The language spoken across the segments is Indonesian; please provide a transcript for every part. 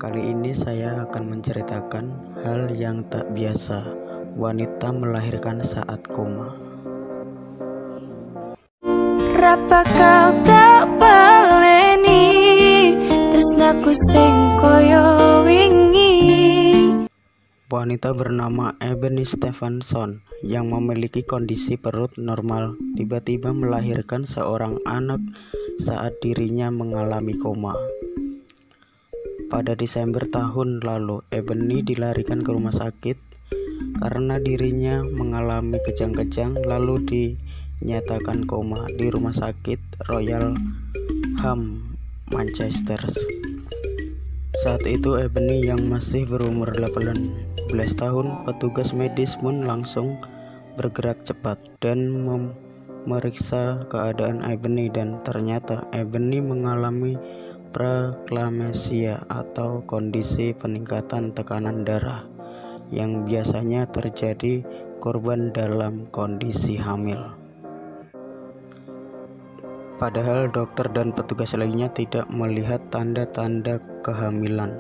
Kali ini saya akan menceritakan hal yang tak biasa, wanita melahirkan saat koma. Rapa kau tak baleni tresnaku sing koyo wingi. Wanita bernama Ebony Stevenson yang memiliki kondisi perut normal tiba-tiba melahirkan seorang anak saat dirinya mengalami koma. Pada Desember tahun lalu, Ebony dilarikan ke rumah sakit karena dirinya mengalami kejang-kejang lalu dinyatakan koma di Rumah Sakit Royal Ham, Manchester. Saat itu Ebony yang masih berumur 18 tahun, petugas medis pun langsung bergerak cepat dan memeriksa keadaan Ebony dan ternyata Ebony mengalami preeklamsia atau kondisi peningkatan tekanan darah yang biasanya terjadi korban dalam kondisi hamil. Padahal dokter dan petugas lainnya tidak melihat tanda-tanda kehamilan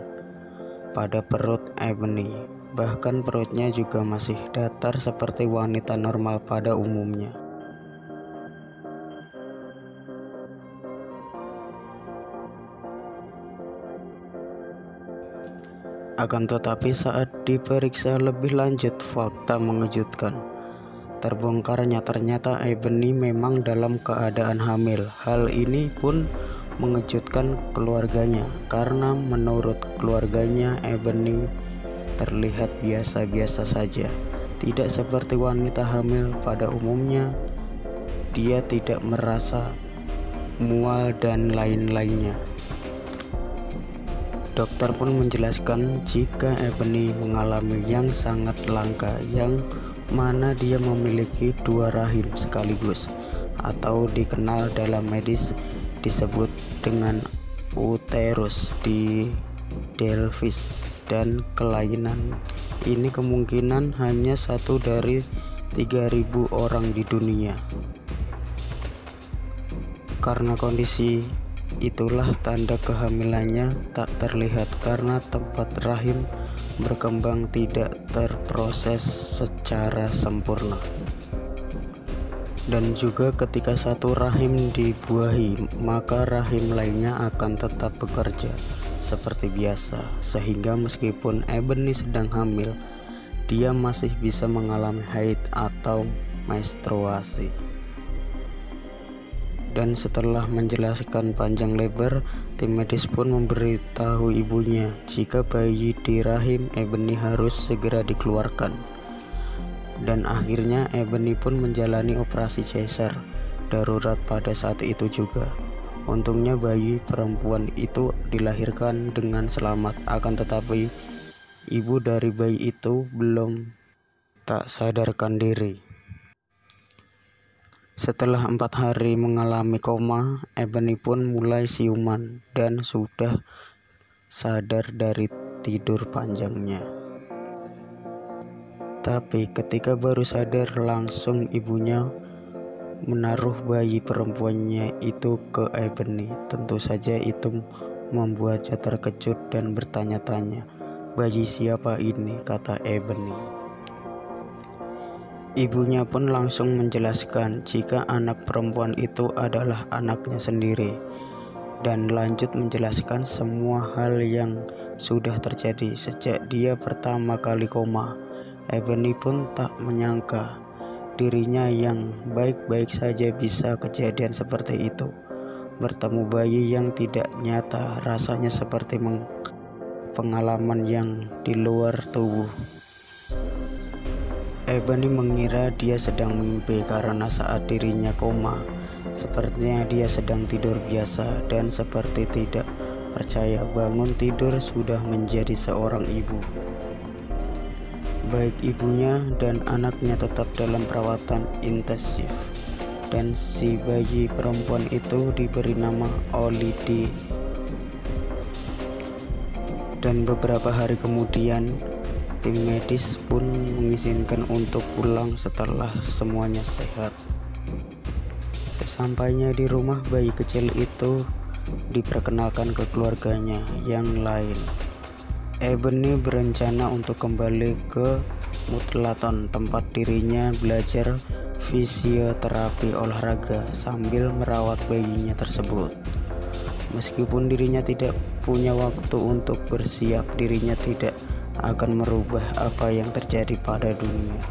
pada perut Ebony. Bahkan perutnya juga masih datar seperti wanita normal pada umumnya. Akan tetapi saat diperiksa lebih lanjut, fakta mengejutkan terbongkarnya. Ternyata Ebony memang dalam keadaan hamil. Hal ini pun mengejutkan keluarganya karena menurut keluarganya Ebony terlihat biasa-biasa saja, tidak seperti wanita hamil pada umumnya. Dia tidak merasa mual dan lain-lainnya. Dokter pun menjelaskan jika Ebony mengalami yang sangat langka, yang mana dia memiliki dua rahim sekaligus, atau dikenal dalam medis disebut dengan uterus di Delphis, dan kelainan ini kemungkinan hanya 1 dari 3.000 orang di dunia. Karena kondisi itulah tanda kehamilannya tak terlihat karena tempat rahim berkembang tidak terproses secara sempurna. Dan juga ketika satu rahim dibuahi, maka rahim lainnya akan tetap bekerja seperti biasa, sehingga meskipun Ebony sedang hamil, dia masih bisa mengalami haid atau menstruasi. Dan setelah menjelaskan panjang lebar, tim medis pun memberitahu ibunya jika bayi di rahim Ebony harus segera dikeluarkan. Dan akhirnya Ebony pun menjalani operasi cesar darurat pada saat itu juga. Untungnya bayi perempuan itu dilahirkan dengan selamat, akan tetapi ibu dari bayi itu belum tak sadarkan diri. Setelah 4 hari mengalami koma, Ebony pun mulai siuman dan sudah sadar dari tidur panjangnya. Tapi ketika baru sadar, langsung ibunya menaruh bayi perempuannya itu ke Ebony. Tentu saja itu membuatnya terkejut dan bertanya-tanya, "Bayi siapa ini?" kata Ebony. Ibunya pun langsung menjelaskan jika anak perempuan itu adalah anaknya sendiri dan lanjut menjelaskan semua hal yang sudah terjadi sejak dia pertama kali koma. Ebony pun tak menyangka dirinya yang baik-baik saja bisa kejadian seperti itu. Bertemu bayi yang tidak nyata rasanya seperti pengalaman yang di luar tubuh. Ebony mengira dia sedang mimpi karena saat dirinya koma, sepertinya dia sedang tidur biasa dan seperti tidak percaya bangun tidur sudah menjadi seorang ibu. Baik ibunya dan anaknya tetap dalam perawatan intensif dan si bayi perempuan itu diberi nama Olivia. Dan beberapa hari kemudian tim medis pun mengizinkan untuk pulang setelah semuanya sehat. Sesampainya di rumah, bayi kecil itu diperkenalkan ke keluarganya yang lain. Ebony berencana untuk kembali ke Mutlaton, tempat dirinya belajar fisioterapi olahraga sambil merawat bayinya tersebut. Meskipun dirinya tidak punya waktu untuk bersiap, dirinya tidak akan merubah apa yang terjadi pada dunia.